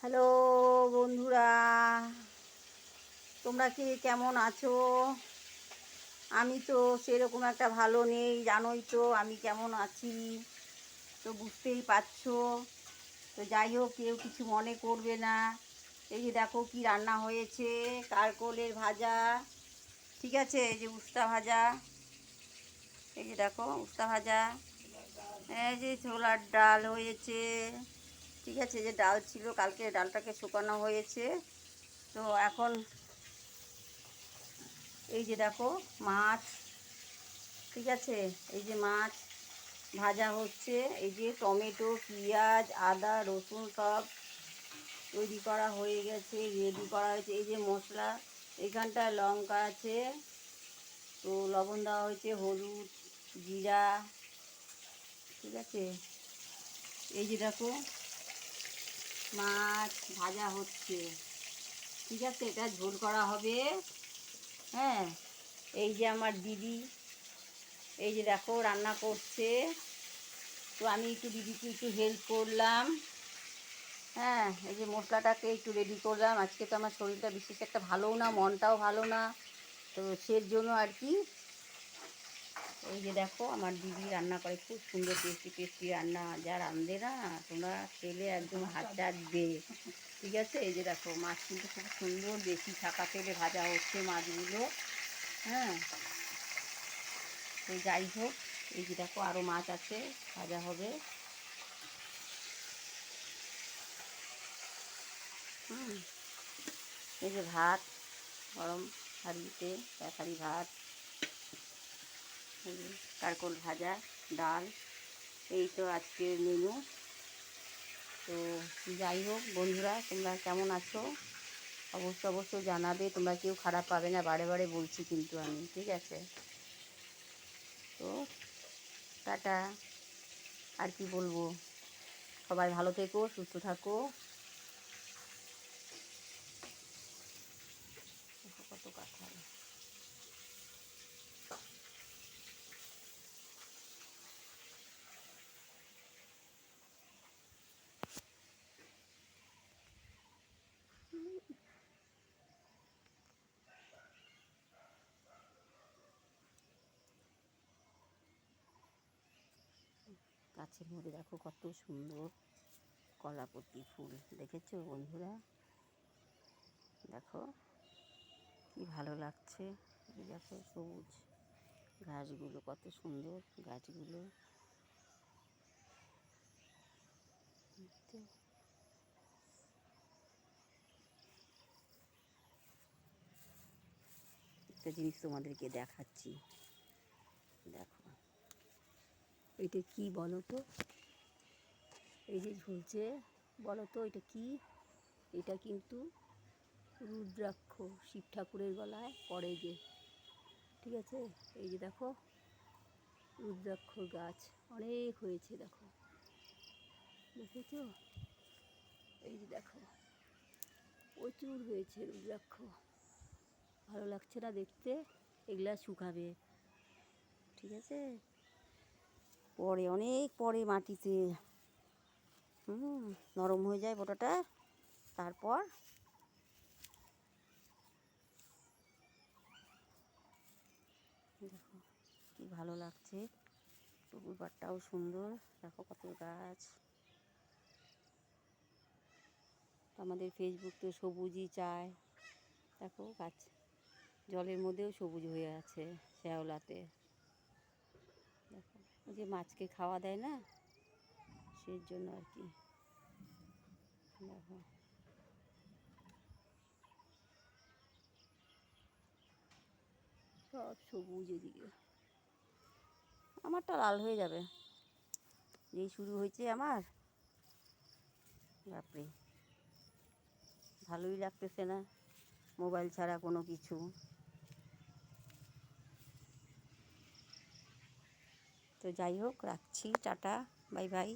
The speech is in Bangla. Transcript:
হ্যালো বন্ধুরা, তোমরা কি কেমন আছো? আমি তো সেরকম একটা ভালো নেই, জানোই তো আমি কেমন আছি, তো বুঝতেই পারছো। তো যাই হোক, কেউ কিছু মনে করবে না। এই যে দেখো কি রান্না হয়েছে, কারকোলের ভাজা, ঠিক আছে, এই যে উস্তা ভাজা, এই যে দেখো উস্তা ভাজা, এই যে ছোলার ডাল হয়েছে, ঠিক আছে, যে ডাল ছিল কালকে ডালটাকে শুকানো হয়েছে। তো এখন এই যে দেখো মাছ, ঠিক আছে, এই যে মাছ ভাজা হচ্ছে, এই যে টমেটো পেঁয়াজ আদা রসুন সব তৈরি করা হয়ে গেছে, রেডি করা হয়েছে। এই যে মশলা, এইখানটায় লঙ্কা আছে, তো লবণ দেওয়া হয়েছে, হলুদ জিরা, ঠিক আছে। এই যে দেখো মাছ ভাজা হচ্ছে, ঠিক আছে, এটা ঝোল করা হবে। হ্যাঁ, এই যে আমার দিদি, এই যে দেখো রান্না করছে, তো আমি একটু দিদিকে একটু হেল্প করলাম। হ্যাঁ, এই যে মশলাটাকে একটু রেডি করলাম। আজকে তো আমার শরীরটা বিশেষ একটা ভালোও না, মনটাও ভালো না, তো সের জন্য আর কি। এই যে দেখো আমার দিদি রান্না করে, খুব সুন্দর টেস্টি টেস্টি রান্না, যা রাঁধে না তোমরা খেলে একদম হাত চাটবে, ঠিক আছে। এই যে দেখো মাছ কিন্তু খুব সুন্দর বেশি ছাকা তেলে ভাজা হচ্ছে মাছগুলো। হ্যাঁ, তো যাই হোক, এই যে দেখো আরও মাছ আছে, ভাজা হবে। হুম, এই যে ভাত গরম হাঁড়িতে, তরকারি ভাত, কারকোল ভাজা, ডাল, এই তো আজকের মেনু। তো যাই হোক বন্ধুরা, তোমরা কেমন আছো অবশ্যই জানাবে, তোমরা কেউ খারাপ পাবে না, বারে বারে বলছি কিন্তু আমি, ঠিক আছে। তো টাটা, আর কি বলবো, সবাই ভালো থেকো, সুস্থ থাকো। কত কথা। গাছের মধ্যে দেখো কত সুন্দর কলাপতি ফুল, দেখেছো বন্ধুরা? দেখো কি ভালো লাগছে, এই দেখো সবুজ ঘাসগুলো, কত সুন্দর গাছগুলো। একটা জিনিস তোমাদেরকে দেখাচ্ছি, দেখো এটা কি বলো তো, এই যে ঝুলছে, বলো তো এটা কি? এটা কিন্তু রুদ্রাক্ষ, শিব ঠাকুরের গলায় পড়ে যে, ঠিক আছে। এই যে দেখো রুদ্রাক্ষ গাছ অনেক হয়েছে, দেখো, দেখেছ? এই যে দেখো প্রচুর হয়েছে রুদ্রাক্ষ, ভালো লাগছে না দেখতে? এগুলা শুকাবে, ঠিক আছে, পরে অনেক পরে মাটিতে নরম হয়ে যায় বোটাটা, তারপর দেখো কি ভালো লাগছে, পুকুর পাড়টাও সুন্দর, দেখো কত গাছ। আমাদের ফেসবুক তো সবুজই চায়, দেখো গাছ জলের মধ্যেও সবুজ হয়ে আছে শ্যাওলাতে, দেখো ওই যে মাছকে খাওয়া দেয় না, সেই জন্য আর কি। দেখো সব সবুজ এদিকে, আমারটা লাল হয়ে যাবে, যেই শুরু হয়েছে আমার, বাপরে ভালোই লাগতেছে না মোবাইল ছাড়া কোনো কিছু। তো যাই হোক, রাখছি, টাটা, বাই বাই।